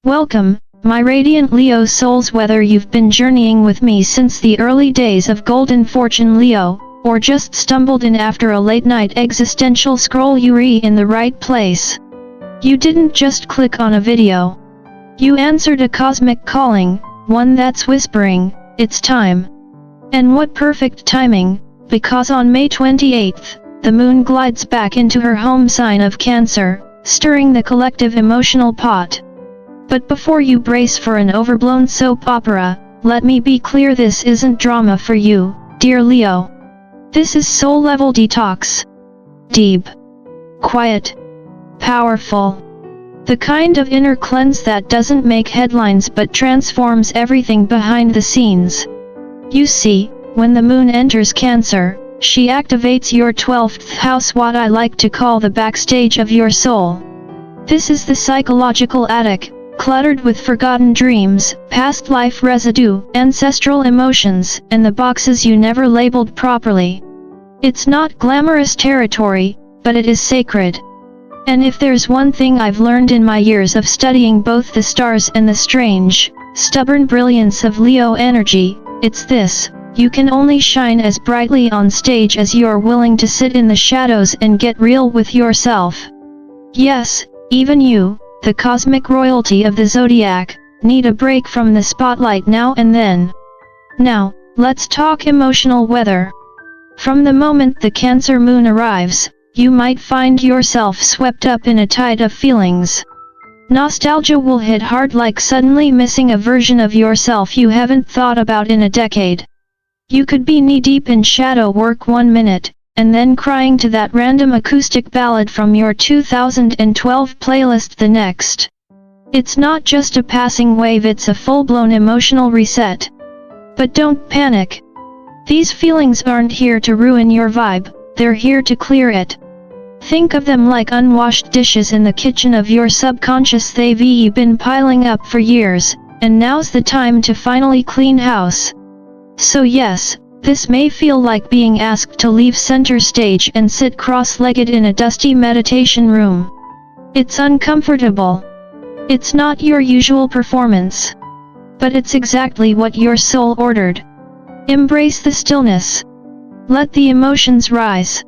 Welcome, my radiant Leo souls. Whether you've been journeying with me since the early days of Golden Fortune Leo, or just stumbled in after a late-night existential scroll, you're in the right place. You didn't just click on a video. You answered a cosmic calling, one that's whispering, "It's time." And what perfect timing, because on May 28th, the moon glides back into her home sign of Cancer, stirring the collective emotional pot. But before you brace for an overblown soap opera, let me be clear: this isn't drama for you, dear Leo. This is soul-level detox. Deep, quiet, powerful. The kind of inner cleanse that doesn't make headlines but transforms everything behind the scenes. You see, when the moon enters Cancer, she activates your 12th house, what I like to call the backstage of your soul. This is the psychological attic, cluttered with forgotten dreams, past life residue, ancestral emotions, and the boxes you never labeled properly. It's not glamorous territory, but it is sacred. And if there's one thing I've learned in my years of studying both the stars and the strange, stubborn brilliance of Leo energy, it's this: you can only shine as brightly on stage as you're willing to sit in the shadows and get real with yourself. Yes, even you, the cosmic royalty of the Zodiac, need a break from the spotlight now and then. Now, let's talk emotional weather. From the moment the Cancer moon arrives, you might find yourself swept up in a tide of feelings. Nostalgia will hit hard, like suddenly missing a version of yourself you haven't thought about in a decade. You could be knee-deep in shadow work one minute, and then crying to that random acoustic ballad from your 2012 playlist the next. It's not just a passing wave, it's a full-blown emotional reset. But don't panic. These feelings aren't here to ruin your vibe, they're here to clear it. Think of them like unwashed dishes in the kitchen of your subconscious. They've been piling up for years, and now's the time to finally clean house. So yes, this may feel like being asked to leave center stage and sit cross-legged in a dusty meditation room. It's uncomfortable. It's not your usual performance. But it's exactly what your soul ordered. Embrace the stillness. Let the emotions rise.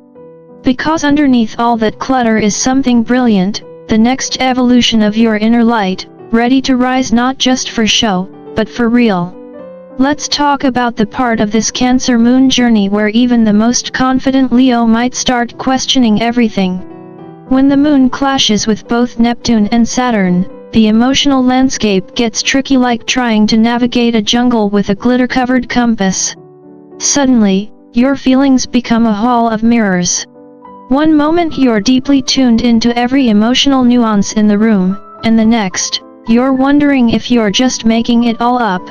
Because underneath all that clutter is something brilliant, the next evolution of your inner light, ready to rise not just for show, but for real. Let's talk about the part of this Cancer moon journey where even the most confident Leo might start questioning everything. When the moon clashes with both Neptune and Saturn, the emotional landscape gets tricky, like trying to navigate a jungle with a glitter-covered compass. Suddenly, your feelings become a hall of mirrors. One moment you're deeply tuned into every emotional nuance in the room, and the next, you're wondering if you're just making it all up.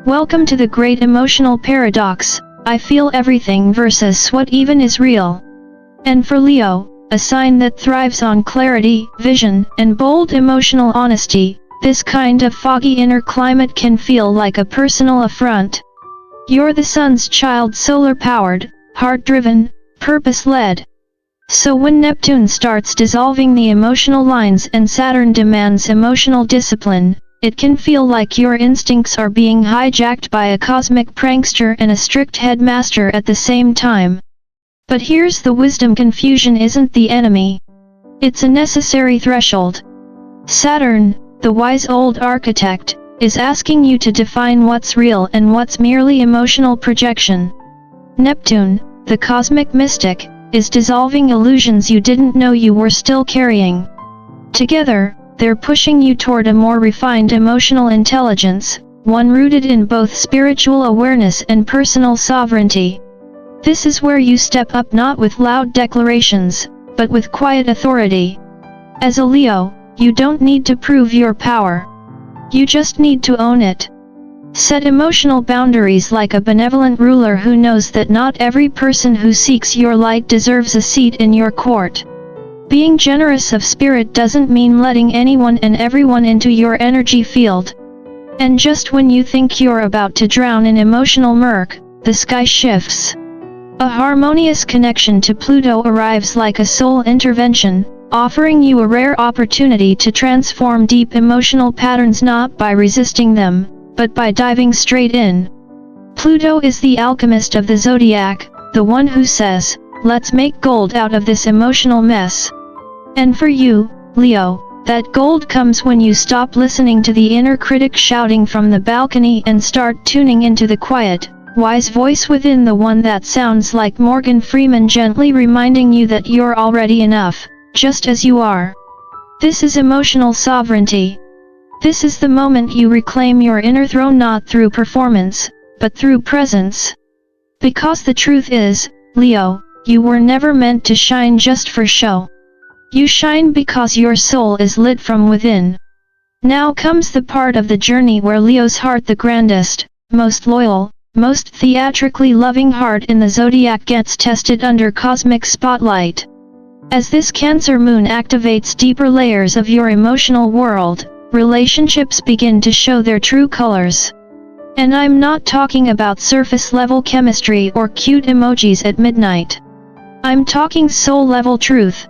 Welcome to the great emotional paradox: I feel everything versus what even is real. And for Leo, a sign that thrives on clarity, vision, and bold emotional honesty, this kind of foggy inner climate can feel like a personal affront. You're the sun's child, solar-powered, heart-driven, purpose-led. So when Neptune starts dissolving the emotional lines and Saturn demands emotional discipline, it can feel like your instincts are being hijacked by a cosmic prankster and a strict headmaster at the same time. But here's the wisdom: confusion isn't the enemy. It's a necessary threshold. Saturn, the wise old architect, is asking you to define what's real and what's merely emotional projection. Neptune, the cosmic mystic, is dissolving illusions you didn't know you were still carrying. Together, they're pushing you toward a more refined emotional intelligence, one rooted in both spiritual awareness and personal sovereignty. This is where you step up, not with loud declarations, but with quiet authority. As a Leo, you don't need to prove your power. You just need to own it. Set emotional boundaries like a benevolent ruler who knows that not every person who seeks your light deserves a seat in your court. Being generous of spirit doesn't mean letting anyone and everyone into your energy field. And just when you think you're about to drown in emotional murk, the sky shifts. A harmonious connection to Pluto arrives like a soul intervention, offering you a rare opportunity to transform deep emotional patterns not by resisting them, but by diving straight in. Pluto is the alchemist of the zodiac, the one who says, "Let's make gold out of this emotional mess." And for you, Leo, that gold comes when you stop listening to the inner critic shouting from the balcony and start tuning into the quiet, wise voice within, the one that sounds like Morgan Freeman gently reminding you that you're already enough, just as you are. This is emotional sovereignty. This is the moment you reclaim your inner throne, not through performance, but through presence. Because the truth is, Leo, you were never meant to shine just for show. You shine because your soul is lit from within. Now comes the part of the journey where Leo's heart, the grandest, most loyal, most theatrically loving heart in the zodiac, gets tested under cosmic spotlight. As this Cancer moon activates deeper layers of your emotional world, relationships begin to show their true colors. And I'm not talking about surface-level chemistry or cute emojis at midnight. I'm talking soul-level truth.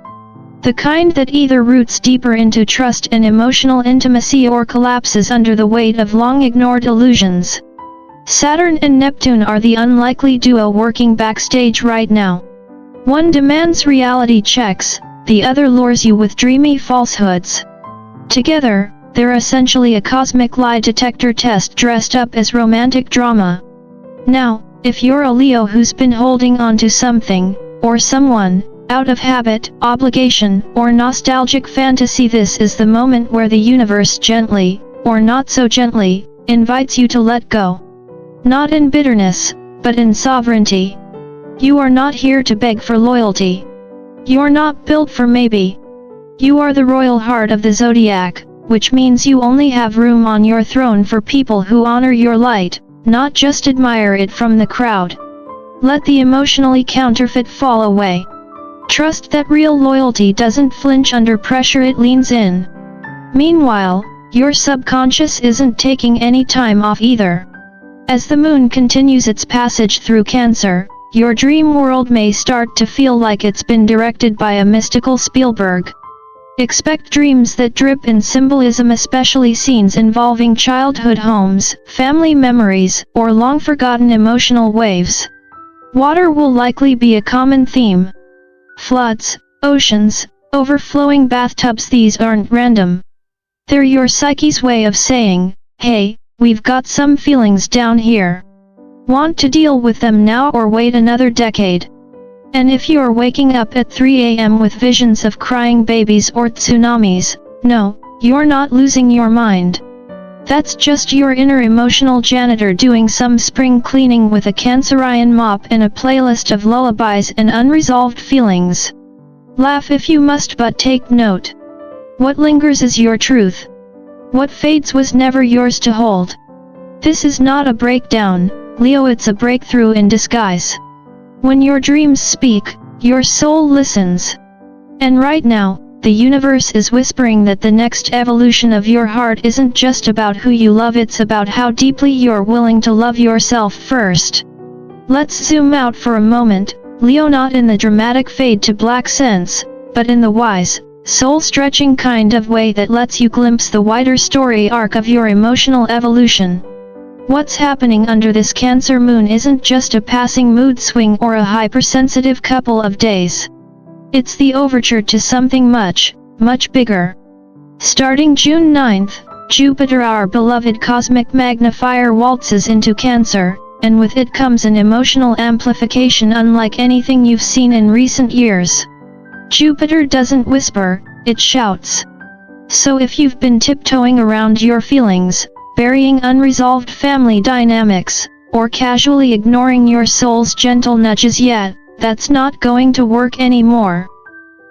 The kind that either roots deeper into trust and emotional intimacy or collapses under the weight of long-ignored illusions. Saturn and Neptune are the unlikely duo working backstage right now. One demands reality checks, the other lures you with dreamy falsehoods. Together, they're essentially a cosmic lie detector test dressed up as romantic drama. Now, if you're a Leo who's been holding on to something, or someone, out of habit, obligation, or nostalgic fantasy, this is the moment where the universe gently, or not so gently, invites you to let go. Not in bitterness, but in sovereignty. You are not here to beg for loyalty. You're not built for maybe. You are the royal heart of the zodiac, which means you only have room on your throne for people who honor your light, not just admire it from the crowd. Let the emotionally counterfeit fall away. Trust that real loyalty doesn't flinch under pressure, it leans in. Meanwhile, your subconscious isn't taking any time off either. As the moon continues its passage through Cancer, your dream world may start to feel like it's been directed by a mystical Spielberg. Expect dreams that drip in symbolism, especially scenes involving childhood homes, family memories, or long-forgotten emotional waves. Water will likely be a common theme. Floods, oceans, overflowing bathtubs, these aren't random. They're your psyche's way of saying, "Hey, we've got some feelings down here. Want to deal with them now or wait another decade?" And if you're waking up at 3 a.m. with visions of crying babies or tsunamis, no, you're not losing your mind. That's just your inner emotional janitor doing some spring cleaning with a Cancerian mop and a playlist of lullabies and unresolved feelings. Laugh if you must, but take note. What lingers is your truth. What fades was never yours to hold. This is not a breakdown, Leo, it's a breakthrough in disguise. When your dreams speak, your soul listens. And right now, the universe is whispering that the next evolution of your heart isn't just about who you love, it's about how deeply you're willing to love yourself first. Let's zoom out for a moment, Leo, not in the dramatic fade to black sense, but in the wise, soul-stretching kind of way that lets you glimpse the wider story arc of your emotional evolution. What's happening under this Cancer moon isn't just a passing mood swing or a hypersensitive couple of days. It's the overture to something much, much bigger. Starting June 9th, Jupiter, our beloved cosmic magnifier, waltzes into Cancer, and with it comes an emotional amplification unlike anything you've seen in recent years. Jupiter doesn't whisper, it shouts. So if you've been tiptoeing around your feelings, burying unresolved family dynamics, or casually ignoring your soul's gentle nudges yet, that's not going to work anymore.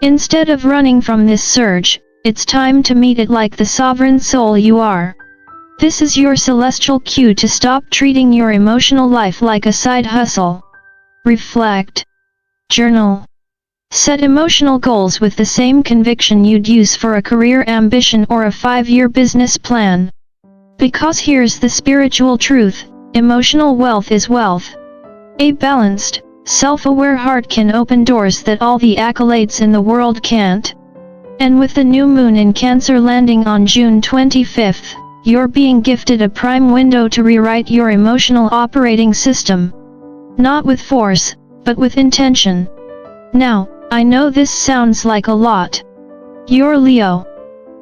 Instead of running from this surge, it's time to meet it like the sovereign soul you are. This is your celestial cue to stop treating your emotional life like a side hustle. Reflect. Journal. Set emotional goals with the same conviction you'd use for a career ambition or a 5-year business plan. Because here's the spiritual truth, emotional wealth is wealth. A balanced, self-aware heart can open doors that all the accolades in the world can't. And with the new moon in Cancer landing on June 25th, you're being gifted a prime window to rewrite your emotional operating system. Not with force, but with intention. Now, I know this sounds like a lot. You're Leo.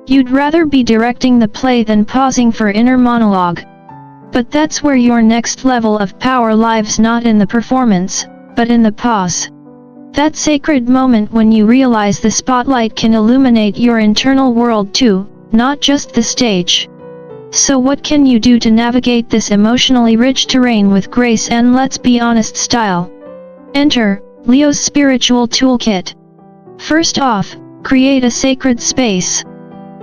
You'd rather be directing the play than pausing for inner monologue. But that's where your next level of power lives, not in the performance, but in the pause. That sacred moment when you realize the spotlight can illuminate your internal world too, not just the stage. So what can you do to navigate this emotionally rich terrain with grace and, let's be honest, style? Enter Leo's Spiritual Toolkit. First off, create a sacred space.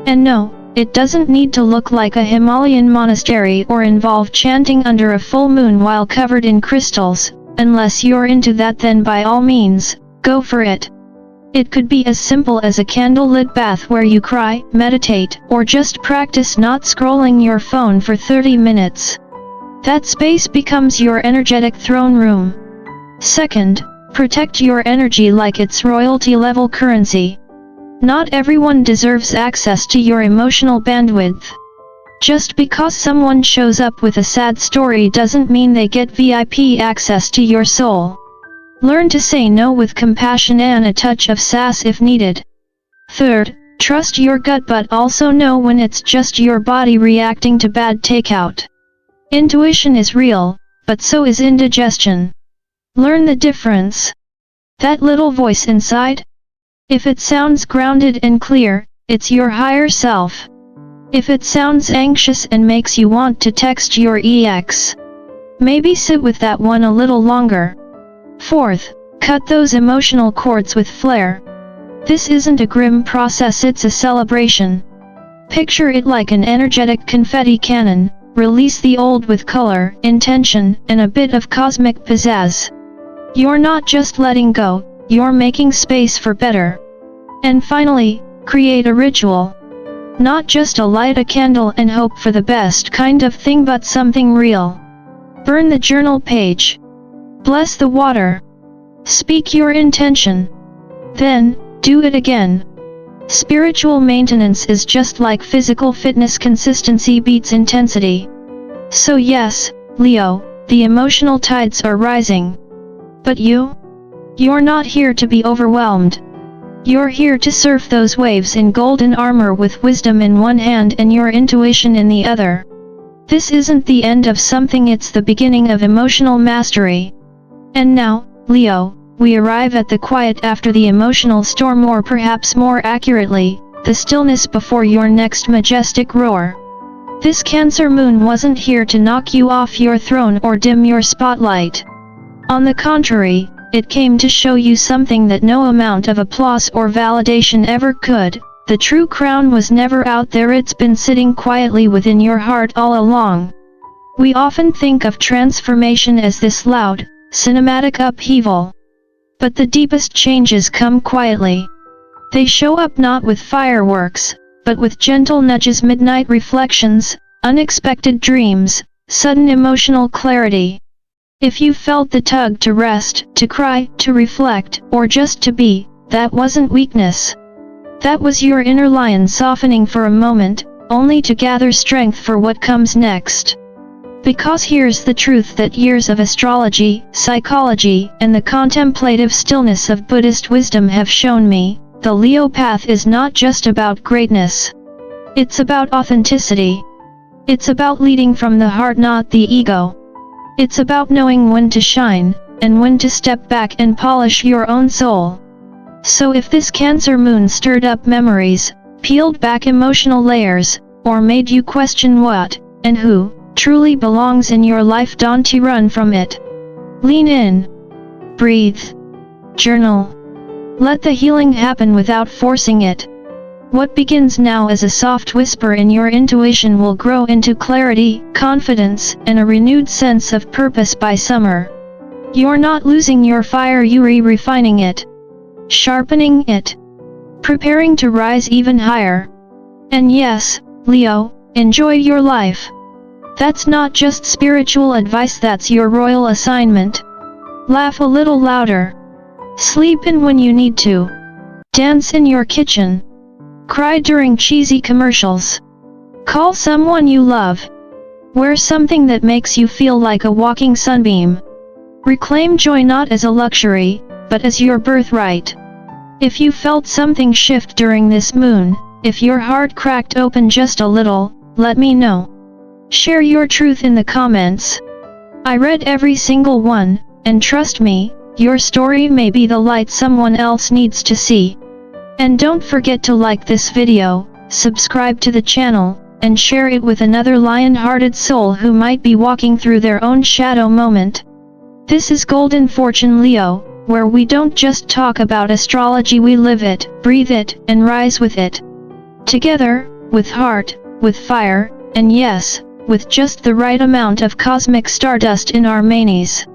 And no, it doesn't need to look like a Himalayan monastery or involve chanting under a full moon while covered in crystals. Unless you're into that, then by all means, go for it. It could be as simple as a candlelit bath where you cry, meditate, or just practice not scrolling your phone for 30 minutes. That space becomes your energetic throne room. Second, protect your energy like it's royalty-level currency. Not everyone deserves access to your emotional bandwidth. Just because someone shows up with a sad story doesn't mean they get VIP access to your soul. Learn to say no with compassion and a touch of sass if needed. Third, trust your gut, but also know when it's just your body reacting to bad takeout. Intuition is real, but so is indigestion. Learn the difference. That little voice inside? If it sounds grounded and clear, it's your higher self. If it sounds anxious and makes you want to text your ex, maybe sit with that one a little longer. Fourth, cut those emotional cords with Flair. This isn't a grim process, it's a celebration. Picture it like an energetic confetti cannon. Release the old with color, intention, and a bit of cosmic pizzazz. You're not just letting go, you're making space for better. And finally, create a ritual. Not just light a candle and hope for the best kind of thing, but something real. Burn the journal page. Bless the water. Speak your intention. Then, do it again. Spiritual maintenance is just like physical fitness, consistency beats intensity. So yes, Leo, the emotional tides are rising. But you're not here to be overwhelmed. You're here to surf those waves in golden armor with wisdom in one hand and your intuition in the other. This isn't the end of something, it's the beginning of emotional mastery. And now, Leo, we arrive at the quiet after the emotional storm, or perhaps more accurately, the stillness before your next majestic roar. This Cancer moon wasn't here to knock you off your throne or dim your spotlight. On the contrary, it came to show you something that no amount of applause or validation ever could. The true crown was never out there, it's been sitting quietly within your heart all along. We often think of transformation as this loud, cinematic upheaval. But the deepest changes come quietly. They show up not with fireworks, but with gentle nudges, midnight reflections, unexpected dreams, sudden emotional clarity. If you felt the tug to rest, to cry, to reflect, or just to be, that wasn't weakness. That was your inner lion softening for a moment, only to gather strength for what comes next. Because here's the truth that years of astrology, psychology, and the contemplative stillness of Buddhist wisdom have shown me, the Leo path is not just about greatness. It's about authenticity. It's about leading from the heart, not the ego. It's about knowing when to shine, and when to step back and polish your own soul. So if this Cancer moon stirred up memories, peeled back emotional layers, or made you question what, and who, truly belongs in your life, don't run from it. Lean in. Breathe. Journal. Let the healing happen without forcing it. What begins now as a soft whisper in your intuition will grow into clarity, confidence, and a renewed sense of purpose by summer. You're not losing your fire, you're refining it. Sharpening it. Preparing to rise even higher. And yes, Leo, enjoy your life. That's not just spiritual advice, that's your royal assignment. Laugh a little louder. Sleep in when you need to. Dance in your kitchen. Cry during cheesy commercials. Call someone you love. Wear something that makes you feel like a walking sunbeam. Reclaim joy not as a luxury, but as your birthright. If you felt something shift during this moon, if your heart cracked open just a little, let me know. Share your truth in the comments. I read every single one, and trust me, your story may be the light someone else needs to see. And don't forget to like this video, subscribe to the channel, and share it with another lion-hearted soul who might be walking through their own shadow moment. This is Golden Fortune Leo, where we don't just talk about astrology, we live it, breathe it, and rise with it. Together, with heart, with fire, and yes, with just the right amount of cosmic stardust in our manis.